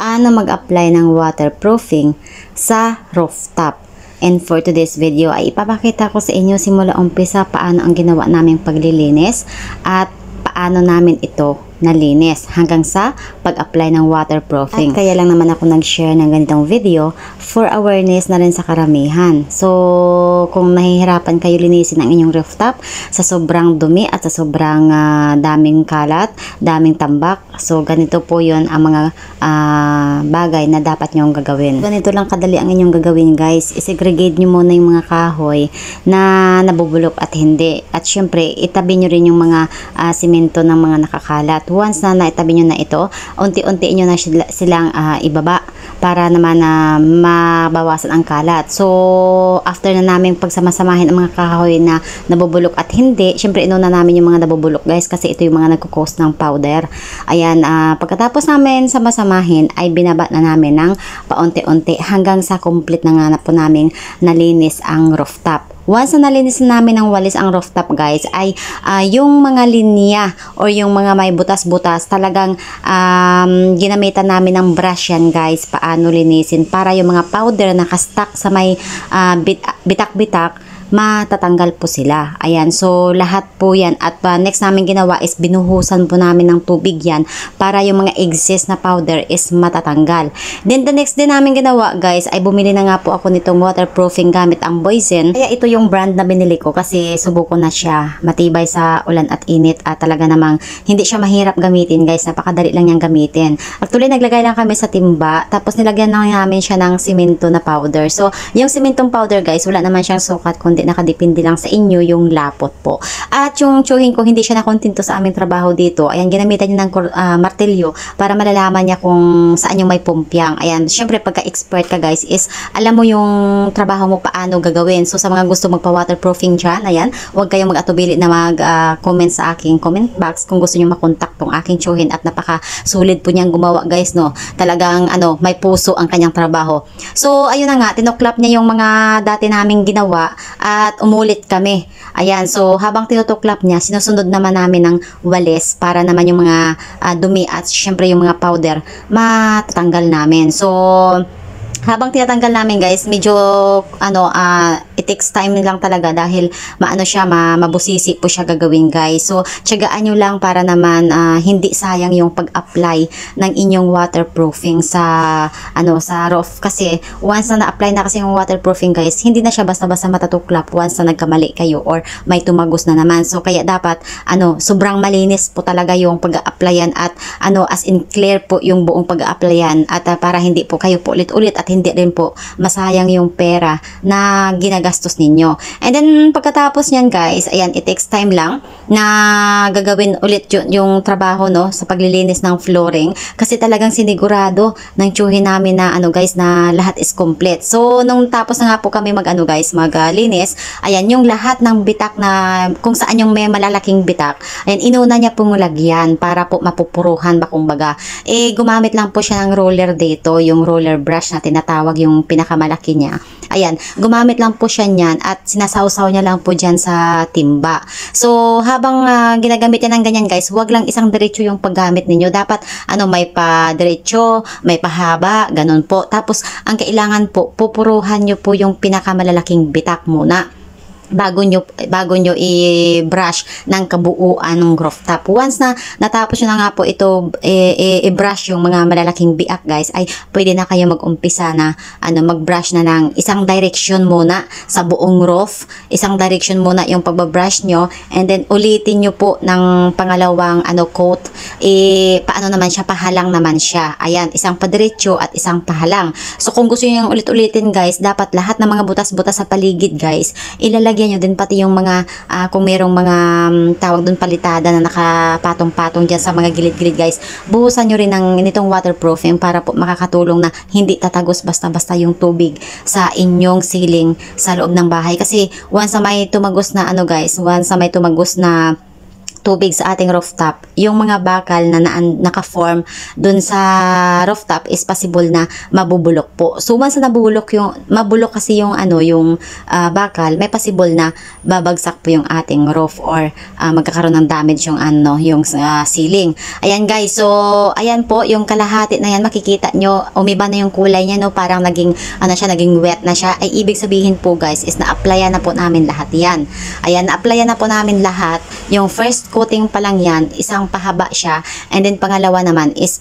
paano mag-apply ng waterproofing sa rooftop. And for today's video ay ipapakita ko sa inyo simula umpisa paano ang ginawa naming paglilinis at paano namin ito nalinis hanggang sa pag-apply ng waterproofing. At kaya lang naman ako nag-share ng ganitong video for awareness na rin sa karamihan. So, kung nahihirapan kayo linisin ang inyong rooftop sa sobrang dumi at sa sobrang daming kalat, daming tambak, so ganito po yun ang mga bagay na dapat nyong gagawin. Ganito lang kadali ang inyong gagawin, guys. I-segregate nyo muna yung mga kahoy na nabubulok at hindi. At syempre, itabi nyo rin yung mga simento ng mga nakakalat. Once na naitabi nyo na ito, unti-unti nyo na silang ibaba para naman na mabawasan ang kalat. So, after na namin pagsamasamahin ang mga kahoy na nabubulok at hindi, syempre inuna namin yung mga nabubulok, guys, kasi ito yung mga nagkukos ng powder. Ayan, pagkatapos namin samasamahin, ay binaba na namin ng paunti-unti hanggang sa complete na nga na po namin nalinis ang rooftop. Once na nalinis namin ng walis ang rooftop, guys, ay yung mga linya or yung mga may butas-butas, talagang ginamitan namin ng brush yan, guys, paano linisin para yung mga powder na kastuck sa may bitak-bitak, matatanggal po sila. Ayan, so lahat po yan. At next namin ginawa is binuhusan po namin ng tubig yan para yung mga excess na powder is matatanggal. Then the next din namin ginawa, guys, ay bumili na nga po ako nitong waterproofing gamit ang Boysen. Kaya ito yung brand na binili ko kasi subuko na siya. Matibay sa ulan at init at talaga namang hindi siya mahirap gamitin, guys. Napakadali lang niyang gamitin. Actually, naglagay lang kami sa timba tapos nilagyan lang namin siya ng simento na powder. So, yung simentong powder, guys, wala naman siyang sukat kundi nakadepende lang sa inyo yung lapot po. At yung tsuhin ko, hindi siya nakontento sa aming trabaho dito. Ayan, ginamitan niya ng martilyo para malalaman niya kung saan yung may pumpyang. Ayan, syempre pagka-expert ka, guys, is alam mo yung trabaho mo paano gagawin. So, sa mga gusto magpa-waterproofing dyan, ayan, huwag kayong mag-atubili na mag-comment sa aking comment box kung gusto nyo makontak tong aking tsuhin at napaka-sulit po niyang gumawa, guys, no. Talagang, may puso ang kanyang trabaho. So, ayun na nga, tinuklap niya yung mga dati naming ginawa at umulit kami. Ayan, so habang tinutuklap niya, sinusunod naman namin ng walis para naman yung mga dumi at syempre yung mga powder matatanggal namin. So, habang tinatanggal namin, guys, medyo it takes time lang talaga dahil maano siya, mabusisi po siya gagawin, guys. So, tiyagaan nyo lang para naman hindi sayang yung pag-apply ng inyong waterproofing sa sa roof. Kasi once na na-apply na kasi yung waterproofing, guys, hindi na siya basta-basta matatuklap once na nagkamali kayo or may tumagos na naman. So, kaya dapat sobrang malinis po talaga yung pag-applyan at as in clear po yung buong pag-applyan at para hindi po kayo po ulit-ulit at hindi rin po masayang yung pera na ginagastos ninyo. And then pagkatapos niyan, guys, ayan, it takes time lang na gagawin ulit yung trabaho, no, sa paglilinis ng flooring kasi talagang sinigurado ng tsuhin namin na guys, na lahat is complete. So nung tapos na nga po kami guys, maglinis, ayan, yung lahat ng bitak na kung saan yung may malalaking bitak, ayan, inuna niya pong lagyan para po mapupuruhan ba kumbaga. Gumamit lang po siya ng roller dito, yung roller brush na tinatawag yung pinakamalaki niya. Ayan, gumamit lang po siya niyan at sinasawsaw niya lang po dyan sa timba. So, habang ginagamit niya ng ganyan, guys, huwag lang isang diretso yung paggamit ninyo. Dapat, may pa diretso, may pahaba, ganun po. Tapos, ang kailangan po, pupuruhan nyo po yung pinakamalalaking bitak muna bago nyo i-brush ng kabuuan ng rooftop. Once na natapos nyo na nga po ito i-brush yung mga malalaking biak, guys, ay pwede na kayo mag-umpisa na mag-brush na ng isang direction muna sa buong roof. Isang direction muna yung pagbabrush nyo and then ulitin nyo po ng pangalawang coat. Paano naman siya? Pahalang naman siya. Ayan, isang padiretso at isang pahalang. So kung gusto nyo yung ulit-ulitin, guys, dapat lahat ng mga butas-butas sa paligid, guys, ilalagay nyo din pati yung mga kung merong mga tawag doon palitada na nakapatong-patong dyan sa mga gilid-gilid, guys, buhusan nyo rin ng nitong waterproofing para po makakatulong na hindi tatagos basta-basta yung tubig sa inyong ceiling sa loob ng bahay. Kasi once na may tumagos na guys, once na may tumagos na tubig sa ating rooftop, yung mga bakal na naka-form dun sa rooftop is possible na mabubulok po. So once na mabulok kasi yung bakal, may possible na babagsak po yung ating roof or magkakaroon ng damage yung yung ceiling. Ayan guys, so ayan po yung kalahati na yan, makikita nyo umiba na yung kulay niya, no, parang naging naging wet na siya. Ay ibig sabihin po guys is na-applyan na po namin lahat yan. Ayan, na-applyan na po namin lahat. Yung first coating pa lang yan, isang pahaba siya, and then pangalawa naman is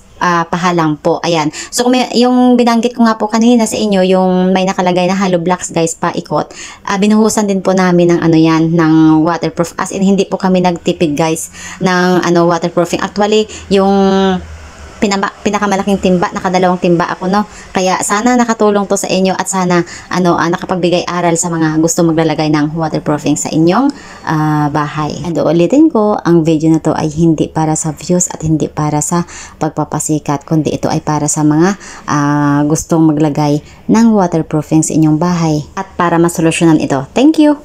pahalang po. Ayan. So yung binanggit ko nga po kanina sa inyo, yung may nakalagay na hollow blocks guys, paikot, binuhusan din po namin ng yan, ng waterproof. As in, hindi po kami nagtipid guys ng waterproofing. Actually, yung pinakamalaking timba, nakadalawang timba ako, no. Kaya sana nakatulong to sa inyo at sana nakapagbigay aral sa mga gusto maglalagay ng waterproofing sa inyong bahay. And ulitin ko, ang video na to ay hindi para sa views at hindi para sa pagpapasikat, kundi ito ay para sa mga gustong maglagay ng waterproofing sa inyong bahay at para masolusyonan ito. Thank you!